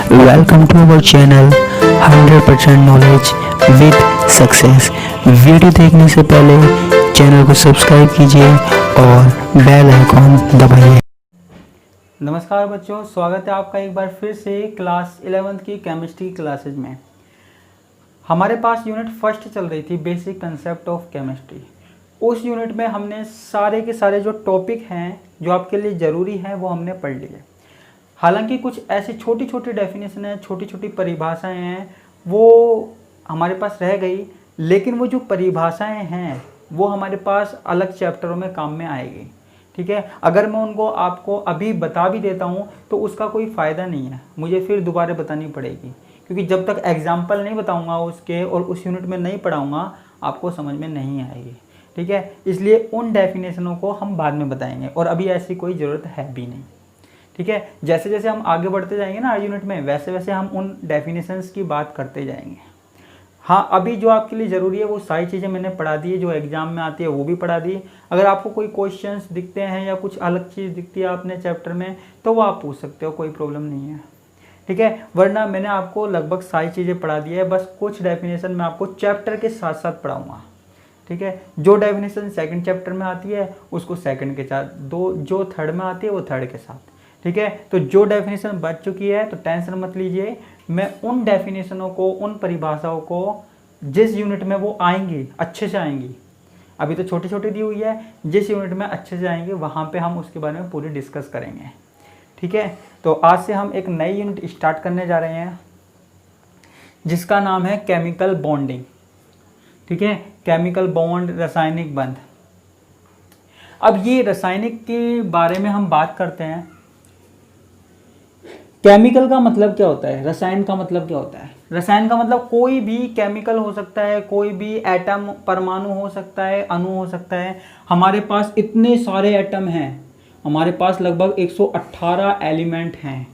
Welcome to our channel 100% knowledge with success. Video देखने से पहले चैनल को सब्सक्राइब कीजिए और बेल आइकॉन दबाइए। नमस्कार बच्चों, स्वागत है आपका एक बार फिर से क्लास 11th की केमिस्ट्री क्लासेज में। हमारे पास यूनिट फर्स्ट चल रही थी, बेसिक कंसेप्ट ऑफ केमिस्ट्री। उस यूनिट में हमने सारे के सारे जो टॉपिक हैं जो आपके लिए ज़रूरी हैं वो हमने पढ़ लिए। हालांकि कुछ ऐसी छोटी छोटी डेफिनेशन है, छोटी छोटी परिभाषाएं हैं, वो हमारे पास रह गई, लेकिन वो जो परिभाषाएं हैं वो हमारे पास अलग चैप्टरों में काम में आएगी। ठीक है, अगर मैं उनको आपको अभी बता भी देता हूँ तो उसका कोई फ़ायदा नहीं है, मुझे फिर दोबारा बतानी पड़ेगी, क्योंकि जब तक एग्जाम्पल नहीं बताऊँगा उसके और उस यूनिट में नहीं पढ़ाऊँगा आपको समझ में नहीं आएगी। ठीक है, इसलिए उन डेफिनेशनों को हम बाद में बताएंगे और अभी ऐसी कोई ज़रूरत है भी नहीं। ठीक है, जैसे जैसे हम आगे बढ़ते जाएंगे ना यूनिट में, वैसे वैसे हम उन डेफिनेशंस की बात करते जाएंगे। हाँ, अभी जो आपके लिए ज़रूरी है वो सारी चीज़ें मैंने पढ़ा दी है, जो एग्जाम में आती है वो भी पढ़ा दी। अगर आपको कोई क्वेश्चंस दिखते हैं या कुछ अलग चीज़ दिखती है आपने चैप्टर में तो वो आप पूछ सकते हो, कोई प्रॉब्लम नहीं है। ठीक है, वरना मैंने आपको लगभग सारी चीज़ें पढ़ा दी है, बस कुछ डेफिनेशन मैं आपको चैप्टर के साथ साथ पढ़ाऊँगा। ठीक है, जो डेफिनेशन सेकंड चैप्टर में आती है उसको सेकंड के साथ, जो थर्ड में आती है वो थर्ड के साथ। ठीक है, तो जो डेफिनेशन बच चुकी है तो टेंशन मत लीजिए, मैं उन डेफिनेशनों को, उन परिभाषाओं को जिस यूनिट में वो आएंगी अच्छे से आएंगी, अभी तो छोटी छोटी दी हुई है, जिस यूनिट में अच्छे से आएंगे वहाँ पे हम उसके बारे में पूरी डिस्कस करेंगे। ठीक है, तो आज से हम एक नई यूनिट स्टार्ट करने जा रहे हैं जिसका नाम है केमिकल बॉन्डिंग। ठीक है, केमिकल बॉन्ड, रासायनिक बंध। अब ये रासायनिक के बारे में हम बात करते हैं। केमिकल का मतलब क्या होता है, रसायन का मतलब क्या होता है? रसायन का मतलब कोई भी केमिकल हो सकता है, कोई भी एटम, परमाणु हो सकता है, अणु हो सकता है। हमारे पास इतने सारे एटम हैं, हमारे पास लगभग 118 एलिमेंट हैं।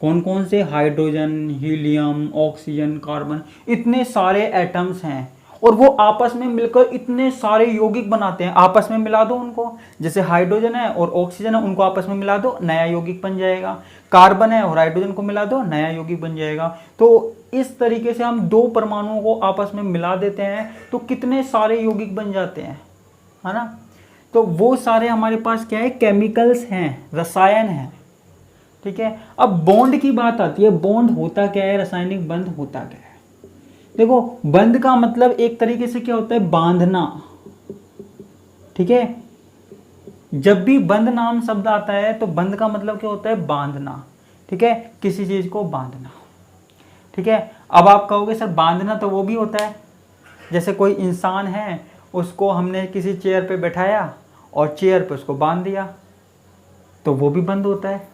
कौन कौन से? हाइड्रोजन, हीलियम, ऑक्सीजन, कार्बन, इतने सारे एटम्स हैं और वो आपस में मिलकर इतने सारे यौगिक बनाते हैं। आपस में मिला दो उनको, जैसे हाइड्रोजन है और ऑक्सीजन है, उनको आपस में मिला दो, नया यौगिक बन जाएगा। कार्बन है और हाइड्रोजन को मिला दो, नया यौगिक बन जाएगा। तो इस तरीके से हम दो परमाणुओं को आपस में मिला देते हैं तो कितने सारे यौगिक बन जाते हैं, है ना? तो वो सारे हमारे पास क्या है? केमिकल्स हैं, रसायन है। ठीक है, अब बॉन्ड की बात आती है। बॉन्ड होता क्या है, रासायनिक बंध होता क्या है? देखो, बंध का मतलब एक तरीके से क्या होता है? बांधना। ठीक है, जब भी बंध नाम शब्द आता है तो बंध का मतलब क्या होता है? बांधना। ठीक है, किसी चीज को बांधना। ठीक है, अब आप कहोगे सर बांधना तो वो भी होता है, जैसे कोई इंसान है उसको हमने किसी चेयर पे बैठाया और चेयर पे उसको बांध दिया तो वो भी बंध होता है।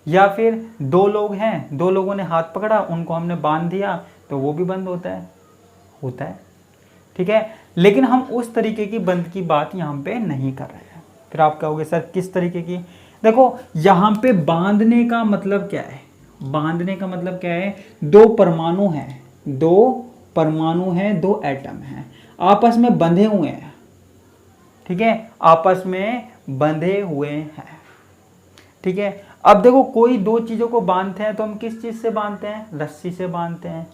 या फिर दो लोग हैं, दो लोगों ने हाथ पकड़ा, उनको हमने बांध दिया तो वो भी बंद होता है। ठीक है, लेकिन हम उस तरीके की बंद की बात यहाँ पे नहीं कर रहे हैं। फिर आप कहोगे सर किस तरीके की? देखो, यहाँ पे बांधने का मतलब क्या है? बांधने का मतलब क्या है? दो परमाणु हैं, दो एटम हैं, आपस में बंधे हुए हैं। ठीक है, आपस में बंधे हुए हैं। ठीक है, अब देखो, कोई दो चीजों को बांधते हैं तो हम किस चीज से बांधते हैं? रस्सी से बांधते हैं।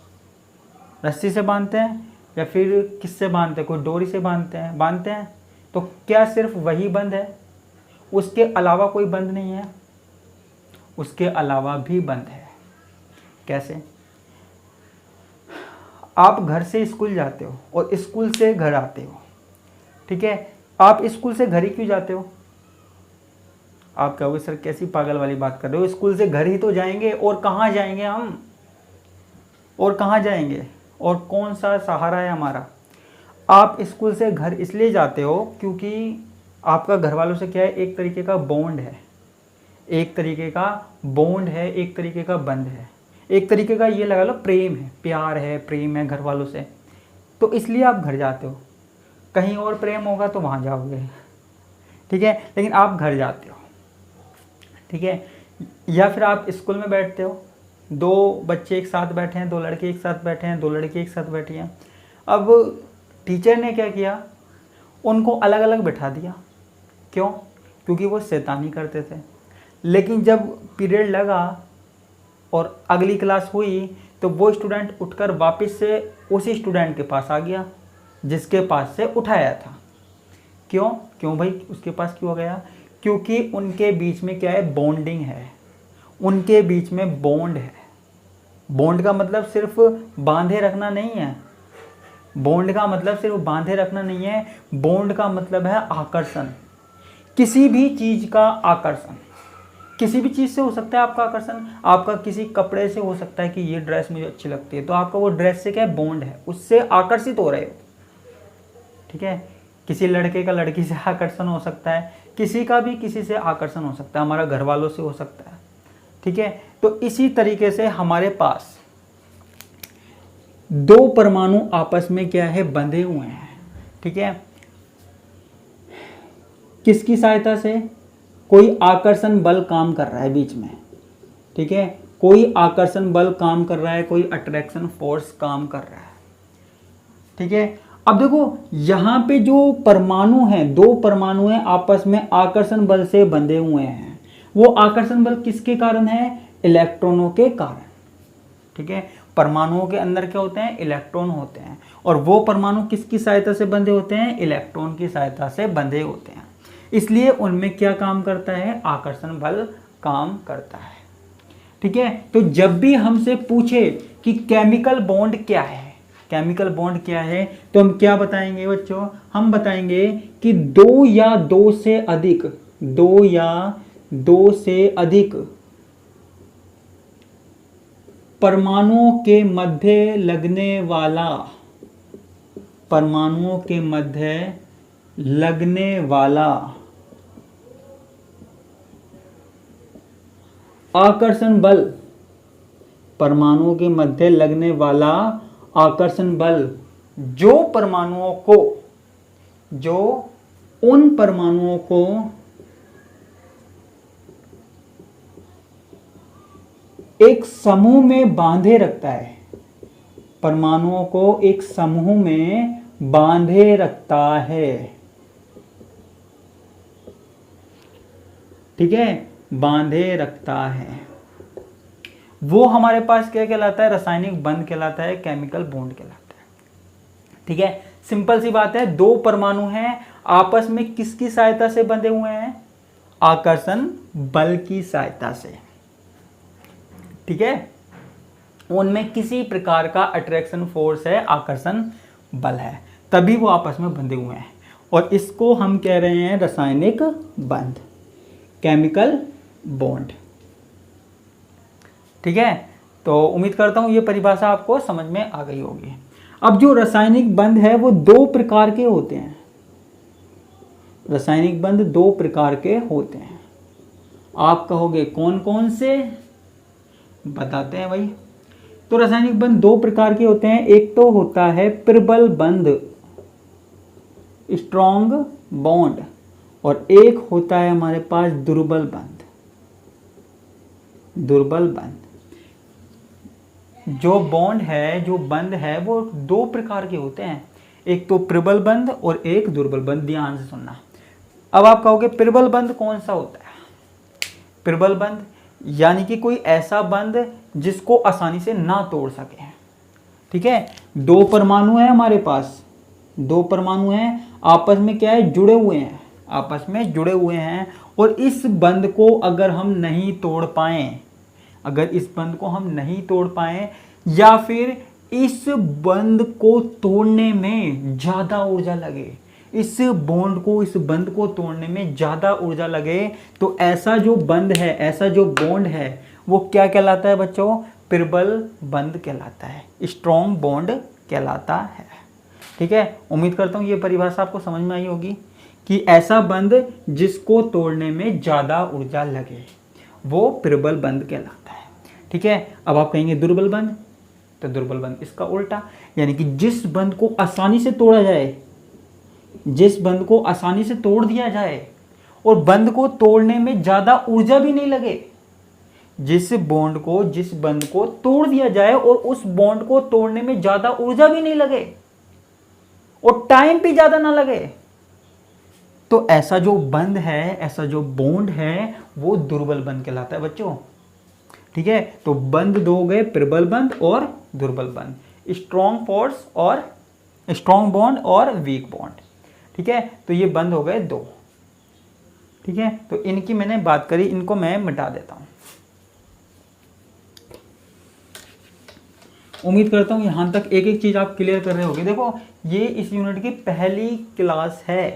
रस्सी से बांधते हैं या फिर किससे बांधते हैं? कोई डोरी से बांधते हैं। तो क्या सिर्फ वही बंध है? उसके अलावा कोई बंध नहीं है? उसके अलावा भी बंध है। कैसे? आप घर से स्कूल जाते हो और स्कूल से घर आते हो। ठीक है, आप स्कूल से घर ही क्यों जाते हो? आप कहोगे सर कैसी पागल वाली बात कर रहे हो, स्कूल से घर ही तो जाएंगे, और कहाँ जाएंगे हम? और कहाँ जाएंगे? और कौन सा सहारा है हमारा? आप स्कूल से घर इसलिए जाते हो क्योंकि आपका घर वालों से क्या है? एक तरीके का बॉन्ड है, एक तरीके का बॉन्ड है, एक तरीके का बंध है, एक तरीके का ये लगा लो प्रेम है, प्यार है, प्रेम है घर वालों से, तो इसलिए आप घर जाते हो। कहीं और प्रेम होगा तो वहाँ जाओगे। ठीक है, लेकिन आप घर जाते हो। ठीक है, या फिर आप स्कूल में बैठते हो, दो बच्चे एक साथ बैठे हैं, दो लड़के एक साथ बैठे हैं, दो लड़की एक साथ बैठी हैं। अब टीचर ने क्या किया? उनको अलग अलग बैठा दिया। क्यों? क्योंकि वो शैतानी करते थे। लेकिन जब पीरियड लगा और अगली क्लास हुई तो वो स्टूडेंट उठकर वापस से उसी स्टूडेंट के पास आ गया जिसके पास से उठाया था। क्यों भाई उसके पास क्यों आ गया? क्योंकि उनके बीच में क्या है, बॉन्डिंग है, उनके बीच में बॉन्ड है। बॉन्ड का मतलब सिर्फ बांधे रखना नहीं है, बॉन्ड का मतलब सिर्फ बांधे रखना नहीं है, बॉन्ड का मतलब है आकर्षण। किसी भी चीज का आकर्षण, किसी भी चीज से हो सकता है आपका आकर्षण। आपका किसी कपड़े से हो सकता है कि ये ड्रेस मुझे अच्छी लगती है, तो आपका वो ड्रेस से क्या है, बॉन्ड है, उससे आकर्षित हो रहे हो। ठीक है, किसी लड़के का लड़की से आकर्षण हो सकता है, किसी का भी किसी से आकर्षण हो सकता है, हमारा घर वालों से हो सकता है। ठीक है, तो इसी तरीके से हमारे पास दो परमाणु आपस में क्या है, बंधे हुए हैं। ठीक है, किसकी सहायता से? कोई आकर्षण बल काम कर रहा है बीच में। ठीक है, कोई आकर्षण बल काम कर रहा है, कोई अट्रैक्शन फोर्स काम कर रहा है। ठीक है, अब देखो यहां पे जो परमाणु हैं, दो परमाणु हैं आपस में आकर्षण बल से बंधे हुए हैं। वो आकर्षण बल किसके कारण है? इलेक्ट्रॉनों के कारण। ठीक है, परमाणुओं के अंदर क्या होते हैं, इलेक्ट्रॉन होते हैं, और वो परमाणु किसकी सहायता से बंधे होते हैं? इलेक्ट्रॉन की सहायता से बंधे होते हैं। इसलिए उनमें क्या काम करता है? आकर्षण बल काम करता है। ठीक है, तो जब भी हमसे पूछे कि केमिकल बॉन्ड क्या है, केमिकल बॉन्ड क्या है, तो हम क्या बताएंगे बच्चों? हम बताएंगे कि दो या दो से अधिक परमाणुओं के मध्य लगने वाला आकर्षण बल, परमाणुओं के मध्य लगने वाला आकर्षण बल जो उन परमाणुओं को एक समूह में बांधे रखता है, परमाणुओं को एक समूह में बांधे रखता है। ठीक है, बांधे रखता है, वो हमारे पास क्या कहलाता है? रासायनिक बंध कहलाता है, केमिकल बॉन्ड कहलाता है। ठीक है, सिंपल सी बात है, दो परमाणु हैं आपस में किसकी सहायता से बंधे हुए हैं? आकर्षण बल की सहायता से। ठीक है, उनमें किसी प्रकार का अट्रैक्शन फोर्स है, आकर्षण बल है, तभी वो आपस में बंधे हुए हैं, और इसको हम कह रहे हैं रासायनिक बंध, केमिकल बॉन्ड। ठीक है, तो उम्मीद करता हूं ये परिभाषा आपको समझ में आ गई होगी। अब जो रासायनिक बंध है वो दो प्रकार के होते हैं, रासायनिक बंध दो प्रकार के होते हैं। आप कहोगे कौन कौन से? बताते हैं भाई। तो रासायनिक बंध दो प्रकार के होते हैं, एक तो होता है प्रबल बंध, स्ट्रॉन्ग बॉन्ड, और एक होता है हमारे पास दुर्बल बंध, दुर्बल बंध। जो बॉन्ड है, जो बंध है, वो दो प्रकार के होते हैं, एक तो प्रबल बंध और एक दुर्बल बंध। ध्यान से सुनना। अब आप कहोगे प्रबल बंध कौन सा होता है? प्रबल बंध यानी कि कोई ऐसा बंध जिसको आसानी से ना तोड़ सके। ठीक है, दो परमाणु है हमारे पास, दो परमाणु हैं आपस में क्या है, जुड़े हुए हैं, आपस में जुड़े हुए हैं, और इस बंध को अगर हम नहीं तोड़ पाए, अगर इस बंध को हम नहीं तोड़ पाए, या फिर इस बंध को तोड़ने में ज्यादा ऊर्जा लगे, इस बॉन्ड को, इस बंध को तोड़ने में ज्यादा ऊर्जा लगे, तो ऐसा जो बंध है, ऐसा जो बॉन्ड है, वो क्या कहलाता है बच्चों? प्रबल बंध कहलाता है, स्ट्रॉन्ग बॉन्ड कहलाता है। ठीक है, उम्मीद करता हूँ ये परिभाषा आपको समझ में आई होगी कि ऐसा बंध जिसको तोड़ने में ज्यादा ऊर्जा लगे वो प्रबल बंध कहलाता है। ठीक है, अब आप कहेंगे दुर्बल बंध, तो दुर्बल बंध इसका उल्टा, यानी कि जिस बंध को आसानी से तोड़ा जाए, जिस बंध को आसानी से तोड़ दिया जाए और बंध को तोड़ने में ज्यादा ऊर्जा भी नहीं लगे, जिस बॉन्ड को, जिस बंध को तोड़ दिया जाए और उस बॉन्ड को तोड़ने में ज्यादा ऊर्जा भी नहीं लगे और टाइम भी ज्यादा ना लगे, तो ऐसा जो बंध है, ऐसा जो बॉन्ड है, वो दुर्बल बंध कहलाता है बच्चों। ठीक है, तो बंध दो गए, प्रबल बंध और दुर्बल बंध, स्ट्रॉन्ग फोर्स और स्ट्रॉन्ग बॉन्ड और वीक बॉन्ड। ठीक है, तो ये बंध हो गए दो। ठीक है, तो इनकी मैंने बात करी, इनको मैं मिटा देता हूं। उम्मीद करता हूं यहां तक एक एक चीज आप क्लियर कर रहे होगे। देखो ये इस यूनिट की पहली क्लास है,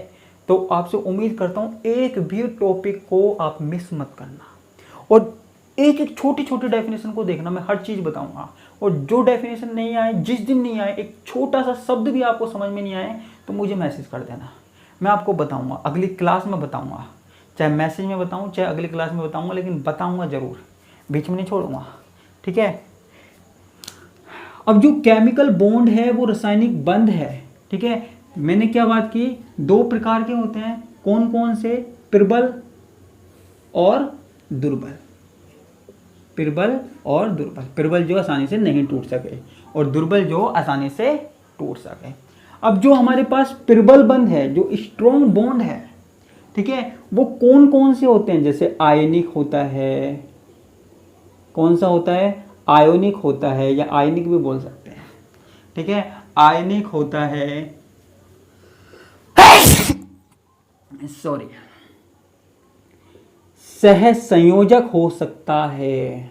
तो आपसे उम्मीद करता हूं एक भी टॉपिक को आप मिस मत करना, और एक एक छोटी छोटी डेफिनेशन को देखना। मैं हर चीज बताऊंगा, और जो डेफिनेशन नहीं आए, जिस दिन नहीं आए, एक छोटा सा शब्द भी आपको समझ में नहीं आए तो मुझे मैसेज कर देना, मैं आपको बताऊंगा, अगली क्लास में बताऊंगा, चाहे मैसेज में बताऊं चाहे अगली क्लास में बताऊंगा, लेकिन बताऊंगा जरूर, बीच में नहीं छोड़ूंगा। ठीक है, अब जो केमिकल बॉन्ड है वो रासायनिक बंध है। ठीक है, मैंने क्या बात की, दो प्रकार के होते हैं, कौन कौन से, प्रबल और दुर्बल। प्रबल और दुर्बल, प्रबल जो आसानी से नहीं टूट सके और दुर्बल जो आसानी से टूट सके। अब जो हमारे पास प्रबल बंध है, जो स्ट्रॉन्ग बॉन्ड है, ठीक है, वो कौन कौन से होते हैं, जैसे आयनिक होता है, कौन सा होता है, आयोनिक होता है, या आयनिक भी बोल सकते हैं। ठीक है, आयनिक होता है, सॉरी, सह संयोजक हो सकता है।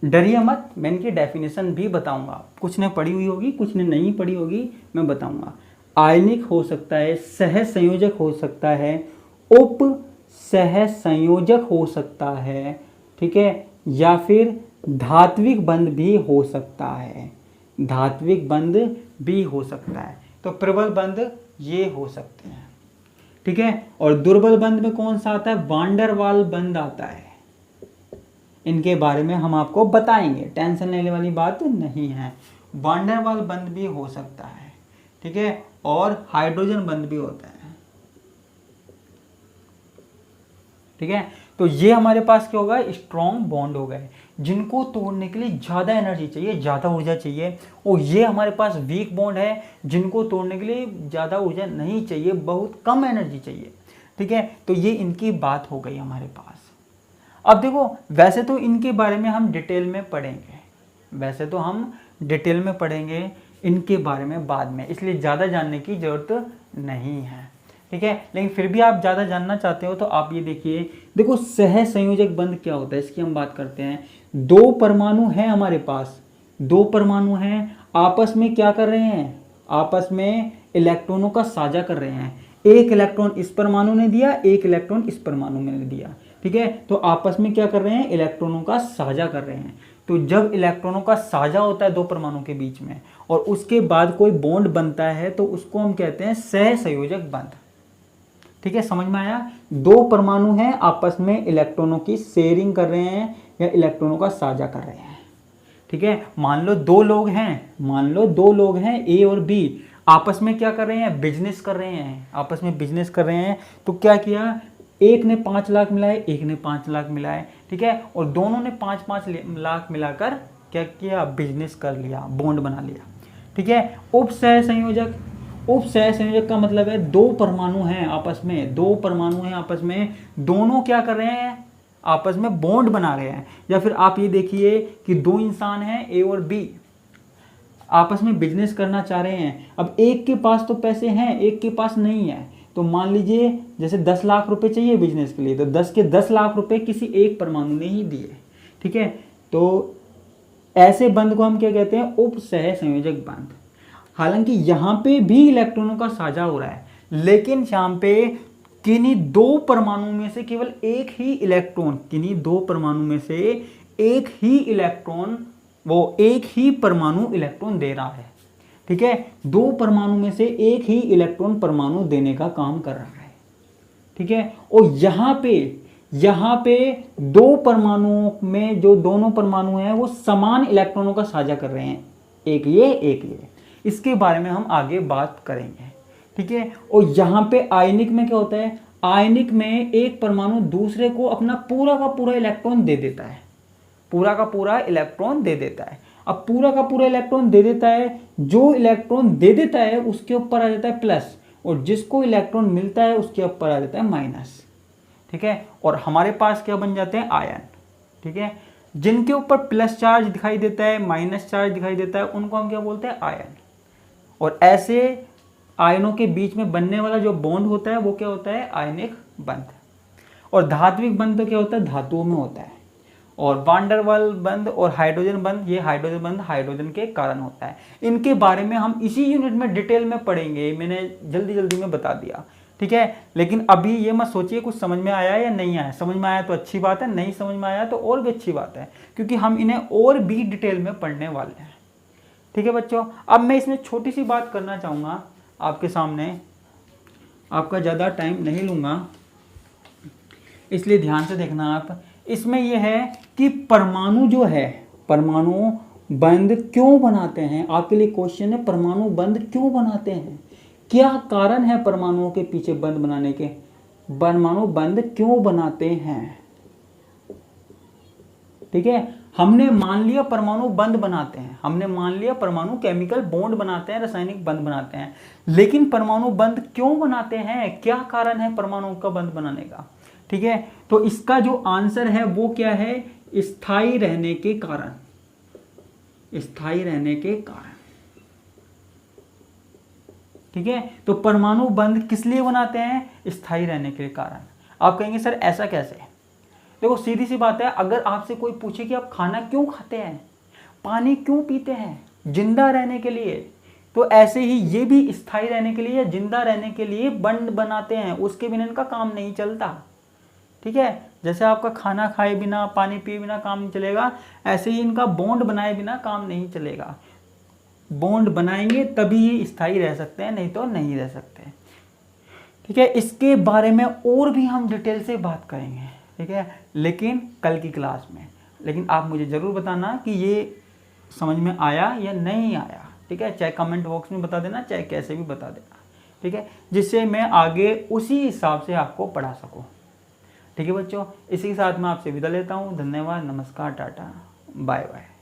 डरिए मत, मैं इनकी डेफिनेशन भी बताऊंगा, कुछ ने पढ़ी हुई होगी कुछ ने नहीं पढ़ी होगी, मैं बताऊंगा। आयनिक हो सकता है, सह संयोजक हो सकता है, उप सह संयोजक हो सकता है, ठीक है, या फिर धात्विक बंध भी हो सकता है, धात्विक बंध भी हो सकता है। तो प्रबल बंध ये हो सकते हैं। ठीक है, और दुर्बल बंध में कौन सा आता है, वांडर वाल बंध आता है। इनके बारे में हम आपको बताएंगे, टेंशन लेने वाली बात नहीं है। वांडर वाल बंध भी हो सकता है, ठीक है, और हाइड्रोजन बंध भी होता है। ठीक है, तो ये हमारे पास क्या होगा, स्ट्रॉन्ग बॉन्ड हो गए, जिनको तोड़ने के लिए ज़्यादा एनर्जी चाहिए, ज़्यादा ऊर्जा चाहिए। और ये हमारे पास वीक बॉन्ड है, जिनको तोड़ने के लिए ज़्यादा ऊर्जा नहीं चाहिए, बहुत कम एनर्जी चाहिए। ठीक है, तो ये इनकी बात हो गई हमारे पास। अब देखो, वैसे तो इनके बारे में हम डिटेल में पढ़ेंगे, वैसे तो हम डिटेल में पढ़ेंगे इनके बारे में बाद में, इसलिए ज़्यादा जानने की ज़रूरत नहीं है। ठीक है, लेकिन फिर भी आप ज़्यादा जानना चाहते हो तो आप ये देखिए, देखो सह संयोजक बंध क्या होता है, इसकी हम बात करते हैं। दो परमाणु हैं हमारे पास, दो परमाणु हैं, आपस में क्या कर रहे हैं, आपस में इलेक्ट्रॉनों का साझा कर रहे हैं। एक इलेक्ट्रॉन इस परमाणु ने दिया, एक इलेक्ट्रॉन इस परमाणु ने दिया। ठीक है, तो आपस में क्या कर रहे हैं, इलेक्ट्रॉनों का साझा कर रहे हैं। तो जब इलेक्ट्रॉनों का साझा होता है दो परमाणु के बीच में, और उसके बाद कोई बॉन्ड बनता है, तो उसको हम कहते हैं सह संयोजक बंध। ठीक है, समझ में आया, दो परमाणु हैं, आपस में इलेक्ट्रॉनों की शेयरिंग कर रहे हैं या इलेक्ट्रॉनों का साझा कर रहे हैं। ठीक है, मान लो दो लोग हैं, मान लो दो लोग हैं ए और बी, आपस में क्या कर रहे हैं, बिजनेस कर रहे हैं, आपस में बिजनेस कर रहे हैं। तो क्या किया, एक ने 5 लाख मिलाए, एक ने 5 लाख मिलाए। ठीक है, और दोनों ने 5-5 लाख मिलाकर क्या किया, बिजनेस कर लिया, बॉन्ड बना लिया। ठीक है, उपसह संयोजक, उपसह संयोजक का मतलब है दो परमाणु हैं आपस में, दो परमाणु हैं आपस में, दोनों क्या कर रहे हैं, आपस में बॉन्ड बना रहे हैं। या फिर आप ये देखिए कि दो इंसान हैं ए और बी, आपस में बिजनेस करना चाह रहे हैं। अब एक के पास तो पैसे हैं, एक के पास नहीं है, तो मान लीजिए जैसे 10 लाख रुपए चाहिए बिजनेस के लिए, तो 10 के 10 लाख रुपए किसी एक परमाणु ने ही दिए। ठीक है, तो ऐसे बंध को हम क्या कहते हैं, उपसह संयोजक बंध। हालांकि यहाँ पे भी इलेक्ट्रॉनों का साझा हो रहा है, लेकिन यहाँ पे किन्हीं दो परमाणु में से केवल एक ही इलेक्ट्रॉन, किन्हीं दो परमाणु में से एक ही इलेक्ट्रॉन, वो एक ही परमाणु इलेक्ट्रॉन दे रहा है। ठीक है, दो परमाणु में से एक ही इलेक्ट्रॉन परमाणु देने का काम कर रहा है। ठीक है, और यहाँ पे दो परमाणुओं में जो दोनों परमाणु हैं वो समान इलेक्ट्रॉनों का साझा कर रहे हैं, एक ये एक ये। इसके बारे में हम आगे बात करेंगे। ठीक है, और यहाँ पे आयनिक में क्या होता है, आयनिक में एक परमाणु दूसरे को अपना पूरा का पूरा इलेक्ट्रॉन दे देता है, पूरा का पूरा इलेक्ट्रॉन दे देता है। अब पूरा का पूरा इलेक्ट्रॉन दे देता है, जो इलेक्ट्रॉन दे देता है उसके ऊपर आ जाता है प्लस, और जिसको इलेक्ट्रॉन मिलता है उसके ऊपर आ जाता है माइनस। ठीक है, और हमारे पास क्या बन जाते हैं, आयन। ठीक है। जिनके ऊपर प्लस चार्ज दिखाई देता है, माइनस चार्ज दिखाई देता है, उनको हम क्या बोलते हैं? आयन। और ऐसे आयनों के बीच में बनने वाला जो बॉन्ड होता है वो क्या होता है? आयनिक बंध। और धात्विक बंध तो क्या होता है? धातुओं में होता है। और वान डेर वाल्स बंध और हाइड्रोजन बंध, ये हाइड्रोजन बंध हाइड्रोजन के कारण होता है। इनके बारे में हम इसी यूनिट में डिटेल में पढ़ेंगे, मैंने जल्दी जल्दी में बता दिया, ठीक है। लेकिन अभी ये मत सोचिए कुछ समझ में आया या नहीं आया। समझ में आया तो अच्छी बात है, नहीं समझ में आया तो और भी अच्छी बात है, क्योंकि हम इन्हें और भी डिटेल में पढ़ने वाले हैं, ठीक है बच्चों। अब मैं इसमें छोटी सी बात करना चाहूँगा आपके सामने, आपका ज़्यादा टाइम नहीं लूँगा, इसलिए ध्यान से देखना आप। इसमें यह है कि परमाणु जो है, परमाणु बंध क्यों बनाते हैं? आपके लिए क्वेश्चन है, परमाणु बंध क्यों बनाते हैं? क्या कारण है परमाणुओं के पीछे बंध बनाने के? परमाणु बंध क्यों बनाते हैं? ठीक है, हमने मान लिया परमाणु बंध बनाते हैं, हमने मान लिया परमाणु केमिकल बॉन्ड बनाते हैं, रासायनिक बंध बनाते हैं, लेकिन परमाणु बंध क्यों बनाते हैं? क्या कारण है परमाणु का बंध बनाने का? ठीक है, तो इसका जो आंसर है वो क्या है? स्थायी रहने के कारण, स्थायी रहने के कारण, ठीक है। तो परमाणु बंध किस लिए बनाते हैं? स्थायी रहने के कारण। आप कहेंगे सर ऐसा कैसे? देखो सीधी सी बात है, अगर आपसे कोई पूछे कि आप खाना क्यों खाते हैं, पानी क्यों पीते हैं? जिंदा रहने के लिए। तो ऐसे ही ये भी स्थायी रहने के लिए, जिंदा रहने के लिए बंध बनाते हैं, उसके बिना इनका काम नहीं चलता, ठीक है। जैसे आपका खाना खाए बिना, पानी पिए बिना काम नहीं चलेगा, ऐसे ही इनका बॉन्ड बनाए बिना काम नहीं चलेगा। बॉन्ड बनाएंगे तभी ये स्थायी रह सकते हैं, नहीं तो नहीं रह सकते, ठीक है। इसके बारे में और भी हम डिटेल से बात करेंगे, ठीक है, लेकिन कल की क्लास में। लेकिन आप मुझे ज़रूर बताना कि ये समझ में आया या नहीं आया, ठीक है। चाहे कमेंट बॉक्स में बता देना, चाहे कैसे भी बता देना, ठीक है, जिससे मैं आगे उसी हिसाब से आपको पढ़ा सकूँ, ठीक है बच्चों। इसी के साथ मैं आपसे विदा लेता हूँ। धन्यवाद, नमस्कार, टाटा, बाय बाय।